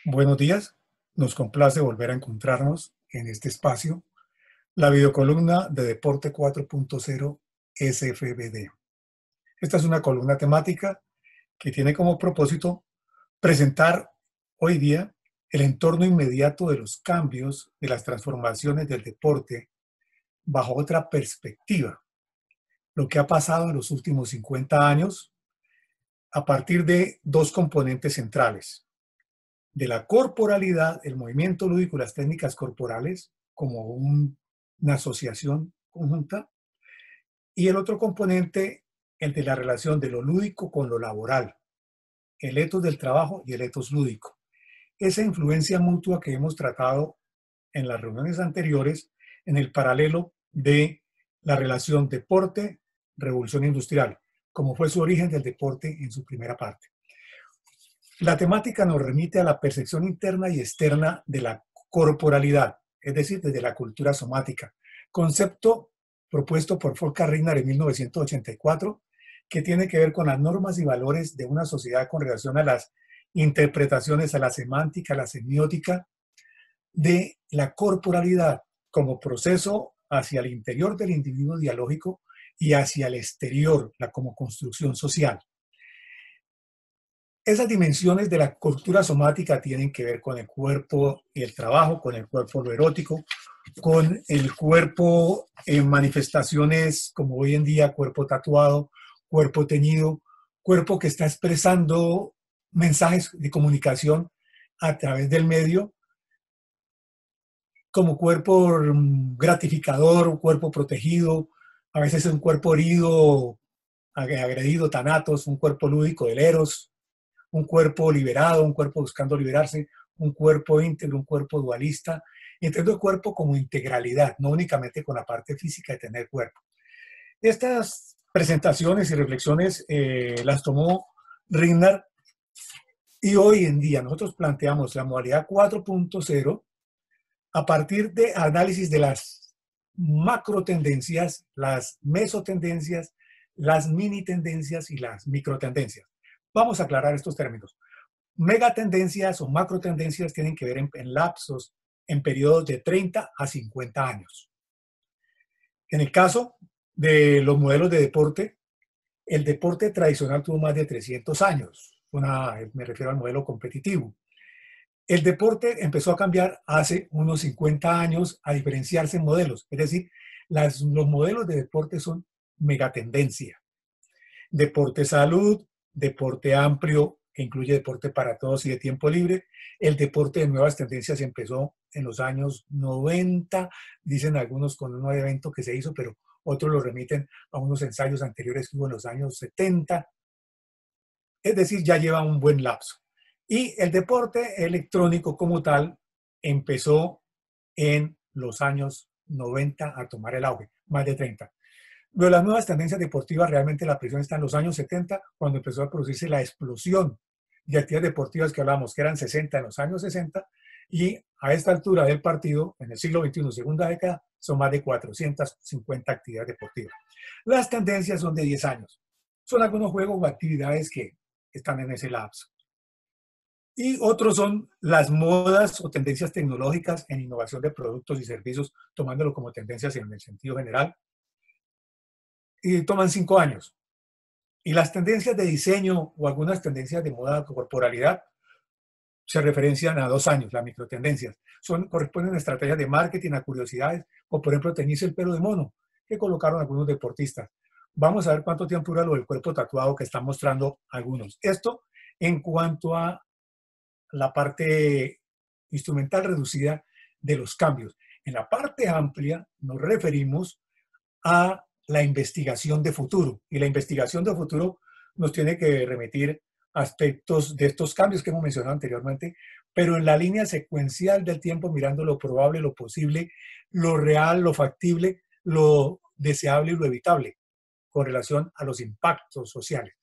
Buenos días, nos complace volver a encontrarnos en este espacio, la videocolumna de Deporte 4.0 SFBD. Esta es una columna temática que tiene como propósito presentar hoy día el entorno inmediato de los cambios, de las transformaciones del deporte bajo otra perspectiva, lo que ha pasado en los últimos 50 años a partir de dos componentes centrales: de la corporalidad, el movimiento lúdico y las técnicas corporales como una asociación conjunta, y el otro componente, el de la relación de lo lúdico con lo laboral, el etos del trabajo y el etos lúdico. Esa influencia mutua que hemos tratado en las reuniones anteriores en el paralelo de la relación deporte-revolución industrial, como fue su origen del deporte en su primera parte. La temática nos remite a la percepción interna y externa de la corporalidad, es decir, desde la cultura somática, concepto propuesto por Volker Ringner en 1984, que tiene que ver con las normas y valores de una sociedad con relación a las interpretaciones, a la semántica, a la semiótica de la corporalidad como proceso hacia el interior del individuo dialógico y hacia el exterior, como construcción social. Esas dimensiones de la cultura somática tienen que ver con el cuerpo y el trabajo, con el cuerpo lo erótico, con el cuerpo en manifestaciones como hoy en día, cuerpo tatuado, cuerpo teñido, cuerpo que está expresando mensajes de comunicación a través del medio, como cuerpo gratificador, un cuerpo protegido, a veces un cuerpo herido, agredido, thanatos, un cuerpo lúdico del eros, un cuerpo liberado, un cuerpo buscando liberarse, un cuerpo íntegro, un cuerpo dualista. Entiendo el cuerpo como integralidad, no únicamente con la parte física de tener cuerpo. Estas presentaciones y reflexiones las tomó Ringner, y hoy en día nosotros planteamos la modalidad 4.0 a partir de análisis de las macro tendencias, las mesotendencias, las mini tendencias y las micro tendencias. Vamos a aclarar estos términos. Megatendencias o macro tendencias tienen que ver en lapsos, en periodos de 30 a 50 años. En el caso de los modelos de deporte, el deporte tradicional tuvo más de 300 años. Me refiero al modelo competitivo. El deporte empezó a cambiar hace unos 50 años, a diferenciarse en modelos. Es decir, los modelos de deporte son megatendencia. Deporte salud, deporte amplio, que incluye deporte para todos y de tiempo libre. El deporte de nuevas tendencias empezó en los años 90, dicen algunos con un nuevo evento que se hizo, pero otros lo remiten a unos ensayos anteriores que hubo en los años 70. Es decir, ya lleva un buen lapso. Y el deporte electrónico como tal empezó en los años 90 a tomar el auge, más de 30. Pero las nuevas tendencias deportivas, realmente la presión está en los años 70, cuando empezó a producirse la explosión de actividades deportivas que hablamos, que eran 60 en los años 60, y a esta altura del partido, en el siglo XXI, segunda década, son más de 450 actividades deportivas. Las tendencias son de 10 años. Son algunos juegos o actividades que están en ese lapso. Y otros son las modas o tendencias tecnológicas en innovación de productos y servicios, tomándolo como tendencias en el sentido general, y toman 5 años. Y las tendencias de diseño o algunas tendencias de moda corporalidad se referencian a 2 años, las microtendencias. Corresponden a estrategias de marketing, a curiosidades, o por ejemplo, teñirse el pelo de mono, que colocaron algunos deportistas. Vamos a ver cuánto tiempo dura lo del cuerpo tatuado que están mostrando algunos. Esto en cuanto a la parte instrumental reducida de los cambios. En la parte amplia nos referimos a la investigación de futuro. Y la investigación de futuro nos tiene que remitir a aspectos de estos cambios que hemos mencionado anteriormente, pero en la línea secuencial del tiempo, mirando lo probable, lo posible, lo real, lo factible, lo deseable y lo evitable, con relación a los impactos sociales.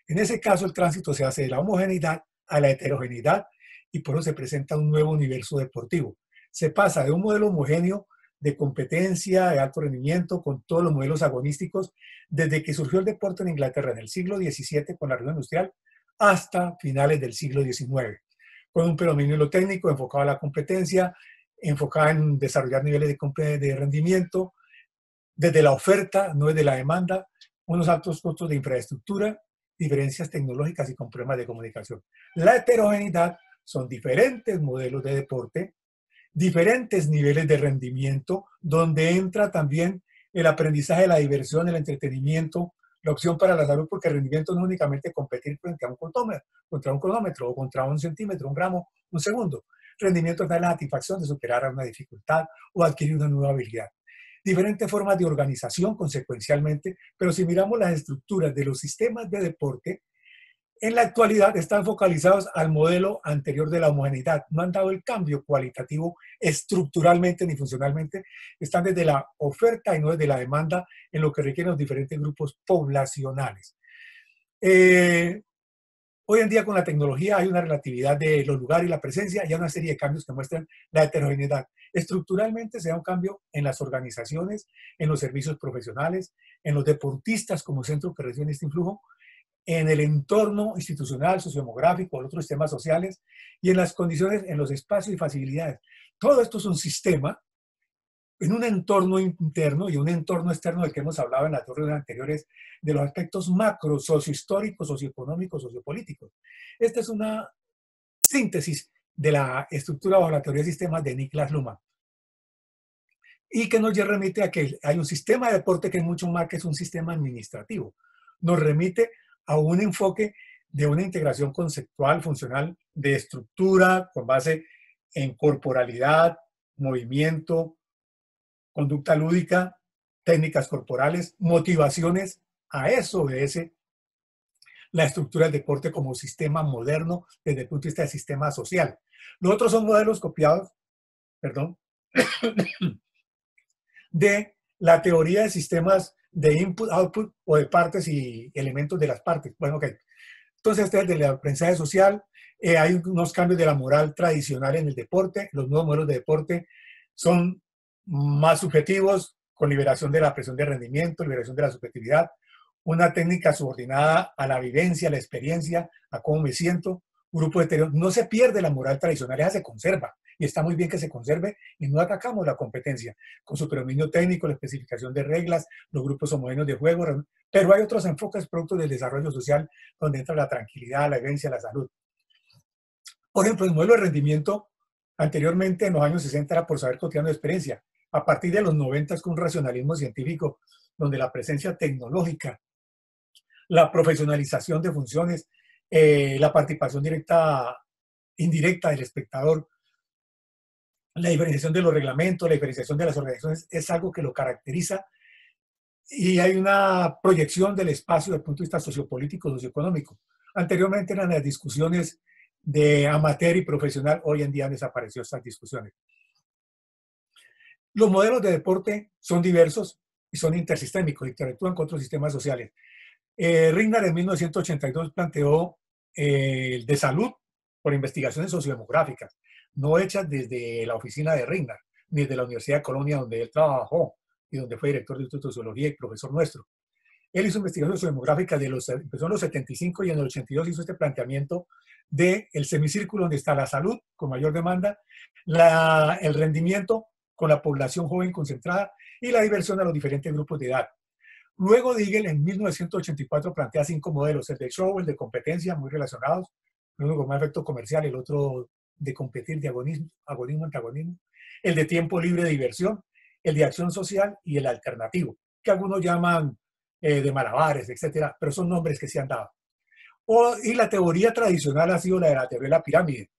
En ese caso, el tránsito se hace de la homogeneidad a la heterogeneidad, y por eso se presenta un nuevo universo deportivo. Se pasa de un modelo homogéneo de competencia, de alto rendimiento, con todos los modelos agonísticos, desde que surgió el deporte en Inglaterra en el siglo XVII con la Revolución Industrial, hasta finales del siglo XIX, con un predominio en lo técnico, enfocado a la competencia, enfocada en desarrollar niveles de rendimiento, desde la oferta, no desde la demanda, unos altos costos de infraestructura, diferencias tecnológicas y con problemas de comunicación. La heterogeneidad son diferentes modelos de deporte, diferentes niveles de rendimiento, donde entra también el aprendizaje, la diversión, el entretenimiento, la opción para la salud, porque el rendimiento no es únicamente competir frente a un cronómetro o contra un centímetro, un gramo, un segundo. Rendimiento es la satisfacción de superar una dificultad o adquirir una nueva habilidad. Diferentes formas de organización consecuencialmente, pero si miramos las estructuras de los sistemas de deporte, en la actualidad están focalizados al modelo anterior de la homogeneidad. No han dado el cambio cualitativo estructuralmente ni funcionalmente. Están desde la oferta y no desde la demanda en lo que requieren los diferentes grupos poblacionales. Hoy en día con la tecnología hay una relatividad de los lugares y la presencia y hay una serie de cambios que muestran la heterogeneidad. Estructuralmente se da un cambio en las organizaciones, en los servicios profesionales, en los deportistas como centro que reciben este influjo, en el entorno institucional, sociodemográfico, en otros sistemas sociales y en las condiciones, en los espacios y facilidades. Todo esto es un sistema en un entorno interno y un entorno externo del que hemos hablado en las dos reuniones anteriores, de los aspectos macro, sociohistóricos, socioeconómicos, sociopolíticos. Esta es una síntesis de la estructura bajo la teoría de sistemas de Niklas Luhmann y que nos remite a que hay un sistema de deporte que es mucho más que es un sistema administrativo. Nos remite a un enfoque de una integración conceptual, funcional, de estructura con base en corporalidad, movimiento, conducta lúdica, técnicas corporales, motivaciones. A eso obedece la estructura del deporte como sistema moderno desde el punto de vista del sistema social. Los otros son modelos copiados, perdón, de la teoría de sistemas de input-output o de partes y elementos de las partes. Bueno, ok. Entonces, este es del aprendizaje social. Hay unos cambios de la moral tradicional en el deporte. Los nuevos modelos de deporte son más subjetivos, con liberación de la presión de rendimiento, liberación de la subjetividad, una técnica subordinada a la vivencia, a la experiencia, a cómo me siento. Un grupo de no se pierde la moral tradicional, esa se conserva. Y está muy bien que se conserve y no atacamos la competencia con su predominio técnico, la especificación de reglas, los grupos homogéneos de juego, pero hay otros enfoques producto del desarrollo social donde entra la tranquilidad, la vivencia, la salud. Por ejemplo, el modelo de rendimiento anteriormente en los años 60 era por saber cotidiano de experiencia. A partir de los 90 es con un racionalismo científico donde la presencia tecnológica, la profesionalización de funciones, la participación directa, indirecta del espectador, la diferenciación de los reglamentos, la diferenciación de las organizaciones es algo que lo caracteriza y hay una proyección del espacio desde el punto de vista sociopolítico, socioeconómico. Anteriormente eran las discusiones de amateur y profesional, hoy en día han desaparecido estas discusiones. Los modelos de deporte son diversos y son intersistémicos, interactúan con otros sistemas sociales. Ringnar en 1982 planteó el de salud por investigaciones sociodemográficas, no hechas desde la oficina de Ringnar, ni desde la Universidad de Colonia, donde él trabajó y donde fue director del Instituto de Sociología y profesor nuestro. Él hizo investigaciones sociodemográficas, empezó en los 75 y en el 82 hizo este planteamiento del semicírculo donde está la salud con mayor demanda, el rendimiento con la población joven concentrada y la diversión a los diferentes grupos de edad. Luego Digel en 1984 plantea 5 modelos, el de show, el de competencia, muy relacionados, uno con más efecto comercial, el otro de competir, de agonismo, antagonismo, el de tiempo libre de diversión, el de acción social y el alternativo, que algunos llaman de malabares, etcétera, pero son nombres que se han dado. Y la teoría tradicional ha sido la de la teoría de la pirámide,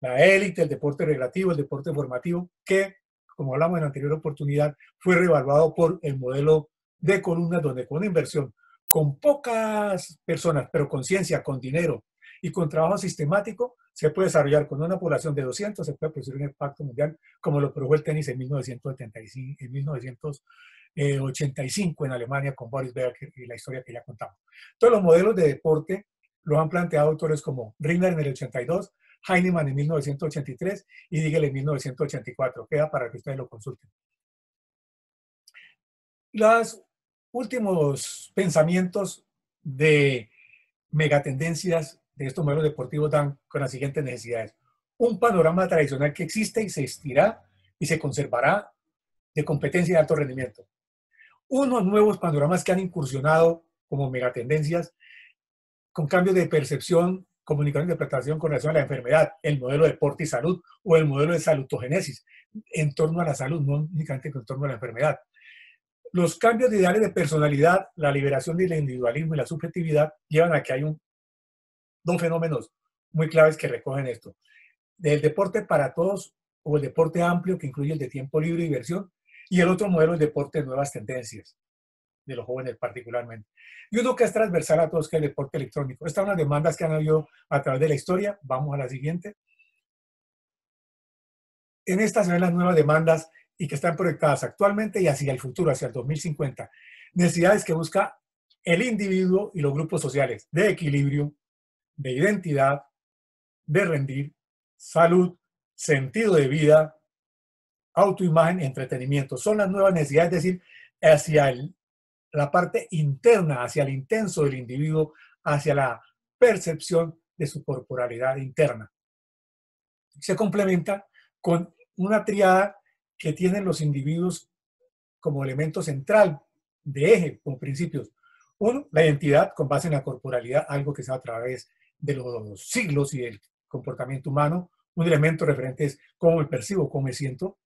la élite, el deporte recreativo, el deporte formativo, que, como hablamos en la anterior oportunidad, fue reevaluado por el modelo de columnas, donde con una inversión, con pocas personas, pero con ciencia, con dinero y con trabajo sistemático, se puede desarrollar con una población de 200, se puede producir un impacto mundial, como lo produjo el tenis en 1985 en Alemania con Boris Becker y la historia que ya contamos. Todos los modelos de deporte los han planteado autores como Ringnar en el 82, Heinemann en 1983 y Digel en 1984. Queda para que ustedes lo consulten. Los últimos pensamientos de megatendencias de estos modelos deportivos dan con las siguientes necesidades. un panorama tradicional que existe y se existirá y se conservará de competencia y de alto rendimiento. Unos nuevos panoramas que han incursionado como megatendencias con cambios de percepción, comunicación e interpretación con relación a la enfermedad, el modelo de deporte y salud o el modelo de salutogénesis en torno a la salud, no únicamente en torno a la enfermedad. Los cambios de ideales de personalidad, la liberación del individualismo y la subjetividad llevan a que hay dos fenómenos muy claves que recogen esto. Del deporte para todos o el deporte amplio que incluye el de tiempo libre y diversión, y el otro modelo, el deporte de nuevas tendencias, de los jóvenes particularmente. Y uno que es transversal a todos, que es el deporte electrónico. Estas son las demandas que han habido a través de la historia. Vamos a la siguiente. En estas se ven las nuevas demandas y que están proyectadas actualmente y hacia el futuro, hacia el 2050. Necesidades que busca el individuo y los grupos sociales de equilibrio, de identidad, de rendir, salud, sentido de vida, autoimagen, entretenimiento. Son las nuevas necesidades, es decir, hacia la parte interna, hacia el intenso del individuo, hacia la percepción de su corporalidad interna. Se complementa con una triada que tienen los individuos como elemento central, de eje, como principios. Uno, la identidad con base en la corporalidad, algo que se da a través de los siglos y del comportamiento humano. Un elemento referente es cómo me percibo, cómo me siento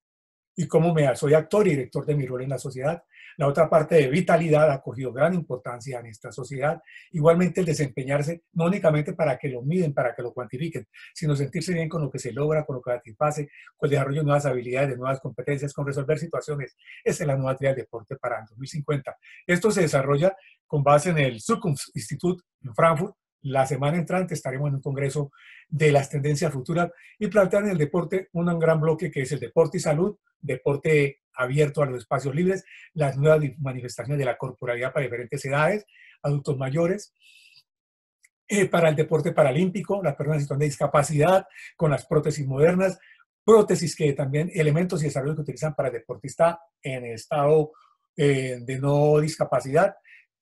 y cómo soy actor y director de mi rol en la sociedad. La otra parte de vitalidad ha cogido gran importancia en esta sociedad. Igualmente el desempeñarse, no únicamente para que lo miden, para que lo cuantifiquen, sino sentirse bien con lo que se logra, con lo que satisface, con el desarrollo de nuevas habilidades, de nuevas competencias, con resolver situaciones. Esa es la nueva teoría del deporte para el 2050. Esto se desarrolla con base en el Zukunftsinstitut en Frankfurt. La semana entrante estaremos en un congreso de las tendencias futuras y plantean en el deporte un gran bloque que es el deporte y salud, deporte abierto a los espacios libres, las nuevas manifestaciones de la corporalidad para diferentes edades, adultos mayores, para el deporte paralímpico, las personas en situación de discapacidad, con las prótesis modernas, prótesis que también, elementos y desarrollo que utilizan para el deportista en estado de no discapacidad,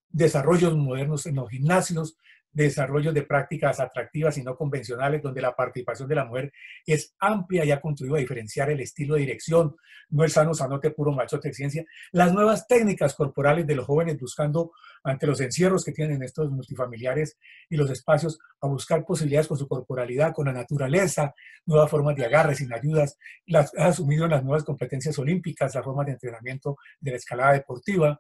desarrollos modernos en los gimnasios, desarrollos de prácticas atractivas y no convencionales, donde la participación de la mujer es amplia y ha contribuido a diferenciar el estilo de dirección, no el sano sanote puro machote de ciencia, las nuevas técnicas corporales de los jóvenes buscando ante los encierros que tienen estos multifamiliares y los espacios a buscar posibilidades con su corporalidad, con la naturaleza, nuevas formas de agarre sin ayudas, las ha asumido en las nuevas competencias olímpicas, las formas de entrenamiento de la escalada deportiva.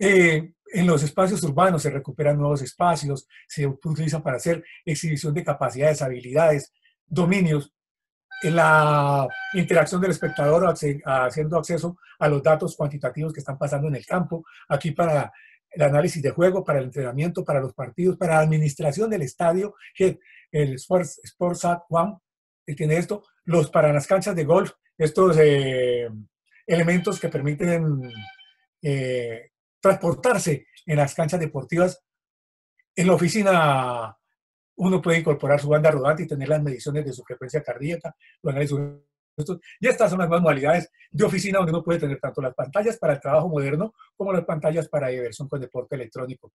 En los espacios urbanos se recuperan nuevos espacios, se utilizan para hacer exhibición de capacidades, habilidades, dominios, en la interacción del espectador haciendo acceso a los datos cuantitativos que están pasando en el campo, aquí para el análisis de juego, para el entrenamiento, para los partidos, para la administración del estadio, el Sportsat One tiene esto, para las canchas de golf, estos elementos que permiten transportarse en las canchas deportivas. En la oficina uno puede incorporar su banda rodante y tener las mediciones de su frecuencia cardíaca, y estas son las nuevas modalidades de oficina donde uno puede tener tanto las pantallas para el trabajo moderno como las pantallas para diversión con deporte electrónico.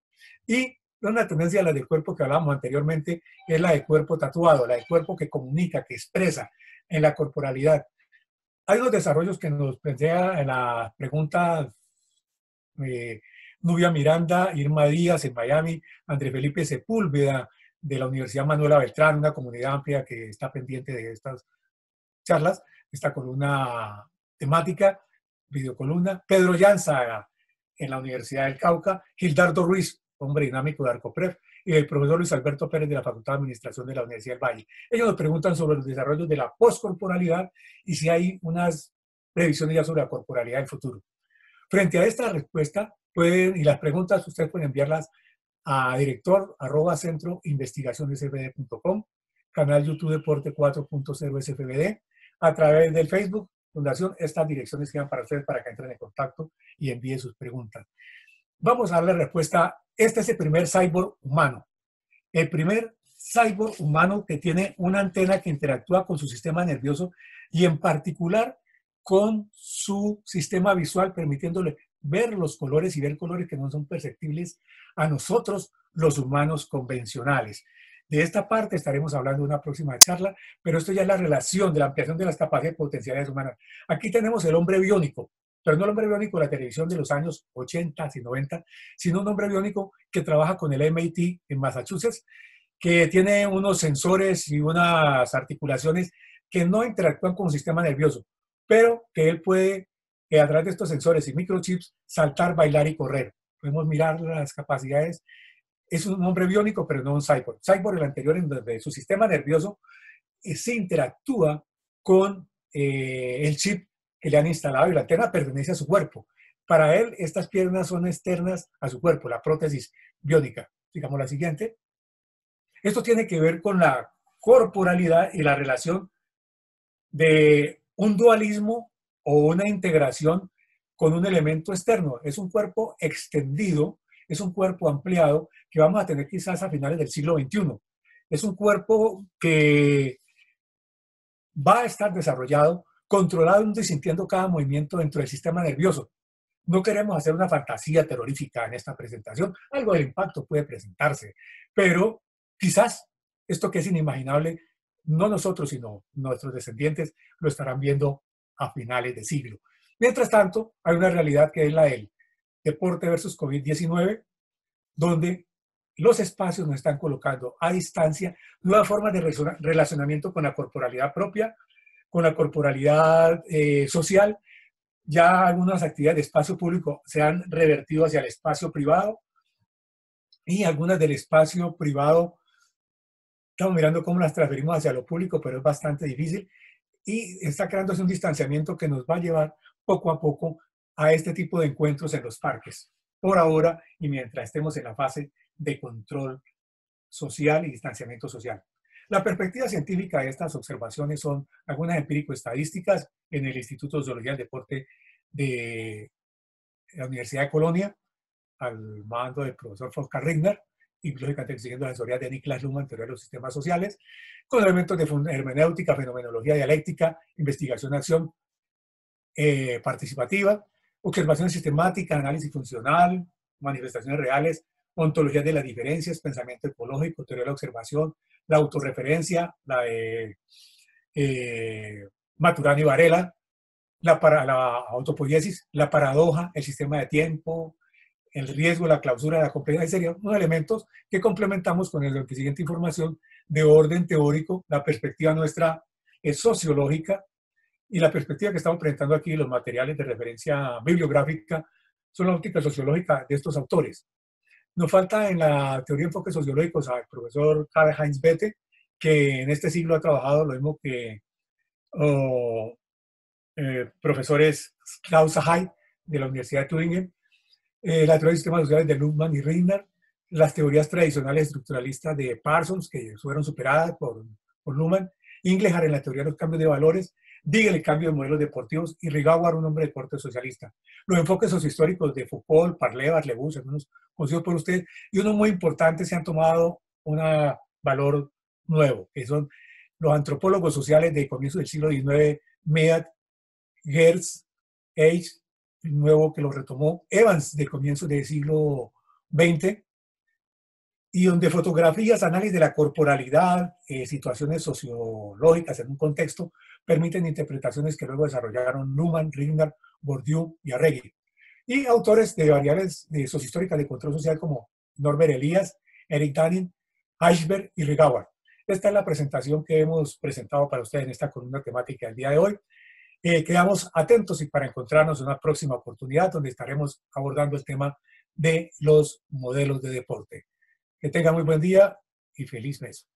Y una tendencia a la del cuerpo que hablábamos anteriormente es la del cuerpo tatuado, la del cuerpo que comunica, que expresa en la corporalidad. Hay unos desarrollos que nos plantea en la pregunta Nubia Miranda, Irma Díaz en Miami, Andrés Felipe Sepúlveda de la Universidad Manuela Beltrán, una comunidad amplia que está pendiente de estas charlas, esta columna temática, videocolumna, Pedro Llanza en la Universidad del Cauca, Gildardo Ruiz, hombre dinámico de Arcopref, y el profesor Luis Alberto Pérez de la Facultad de Administración de la Universidad del Valle. Ellos nos preguntan sobre los desarrollos de la postcorporalidad y si hay unas previsiones ya sobre la corporalidad del futuro. Frente a esta respuesta, y las preguntas, ustedes pueden enviarlas a director@centroinvestigacionesfbd.com, canal YouTube Deporte 4.0 SFBD, a través del Facebook, Fundación, estas direcciones quedan para ustedes para que entren en contacto y envíen sus preguntas. Vamos a darle respuesta. Este es el primer cyborg humano. El primer cyborg humano que tiene una antena que interactúa con su sistema nervioso y en particular con su sistema visual, permitiéndole ver los colores y ver colores que no son perceptibles a nosotros, los humanos convencionales. De esta parte estaremos hablando en una próxima charla, pero esto ya es la relación de la ampliación de las capacidades y potencialidades humanas. Aquí tenemos el hombre biónico, pero no el hombre biónico de la televisión de los años 80 y 90, sino un hombre biónico que trabaja con el MIT en Massachusetts, que tiene unos sensores y unas articulaciones que no interactúan con el sistema nervioso, pero que él puede, a través de estos sensores y microchips, saltar, bailar y correr. Podemos mirar las capacidades. Es un hombre biónico, pero no un cyborg. Cyborg, el anterior, en donde su sistema nervioso se interactúa con el chip que le han instalado y la antena pertenece a su cuerpo. Para él, estas piernas son externas a su cuerpo, la prótesis biónica. Digamos la siguiente. Esto tiene que ver con la corporalidad y la relación de un dualismo o una integración con un elemento externo. Es un cuerpo extendido, es un cuerpo ampliado que vamos a tener quizás a finales del siglo XXI. Es un cuerpo que va a estar desarrollado, controlado y sintiendo cada movimiento dentro del sistema nervioso. No queremos hacer una fantasía terrorífica en esta presentación. Algo del impacto puede presentarse, pero quizás esto que es inimaginable, no nosotros, sino nuestros descendientes lo estarán viendo a finales de siglo. Mientras tanto, hay una realidad que es la del deporte versus COVID-19, donde los espacios nos están colocando a distancia nuevas formas de relacionamiento con la corporalidad propia, con la corporalidad social. Ya algunas actividades de espacio público se han revertido hacia el espacio privado y algunas del espacio privado estamos mirando cómo las transferimos hacia lo público, pero es bastante difícil y está creándose un distanciamiento que nos va a llevar poco a poco a este tipo de encuentros en los parques. Por ahora y mientras estemos en la fase de control social y distanciamiento social. La perspectiva científica de estas observaciones son algunas empírico-estadísticas en el Instituto de Zoología del Deporte de la Universidad de Colonia, al mando del profesor Foskar Rigner, y lógicamente siguiendo la asesoría de Niklas Luhmann, teoría de los sistemas sociales, con elementos de hermenéutica, fenomenología dialéctica, investigación-acción participativa, observación sistemática, análisis funcional, manifestaciones reales, ontología de las diferencias, pensamiento ecológico, teoría de la observación, la autorreferencia, la de Maturana y Varela, la autopoiesis, la paradoja, el sistema de tiempo, el riesgo, la clausura, la complejidad, serían unos elementos que complementamos con la siguiente información de orden teórico. La perspectiva nuestra es sociológica y la perspectiva que estamos presentando aquí, los materiales de referencia bibliográfica, son la óptica sociológica de estos autores. Nos falta en la teoría de enfoques sociológicos al profesor Karl-Heinz Bethe, que en este siglo ha trabajado lo mismo que profesores Klaus Hay de la Universidad de Tübingen, la teoría de sistemas sociales de Luhmann y Rigner, las teorías tradicionales estructuralistas de Parsons, que fueron superadas por Luhmann, Inglehart en la teoría de los cambios de valores, Digel el cambio de modelos deportivos y Rigauer, un hombre de corte socialista. Los enfoques sociohistóricos de Foucault, Parleva, Lebus, algunos conocidos por usted, y unos muy importantes se han tomado un valor nuevo, que son los antropólogos sociales de comienzo del siglo XIX, Mead, Gertz, Age, nuevo que lo retomó, Evans de comienzos del siglo XX, y donde fotografías, análisis de la corporalidad, situaciones sociológicas en un contexto, permiten interpretaciones que luego desarrollaron Luhmann, Rigner, Bourdieu y Arregui. Y autores de variables de sociohistóricas de control social como Norbert Elias, Eric Danin, Eichberg y Rigauer. Esta es la presentación que hemos presentado para ustedes en esta columna temática del día de hoy. Quedamos atentos y para encontrarnos en una próxima oportunidad donde estaremos abordando el tema de los modelos de deporte. Que tengan muy buen día y feliz mes.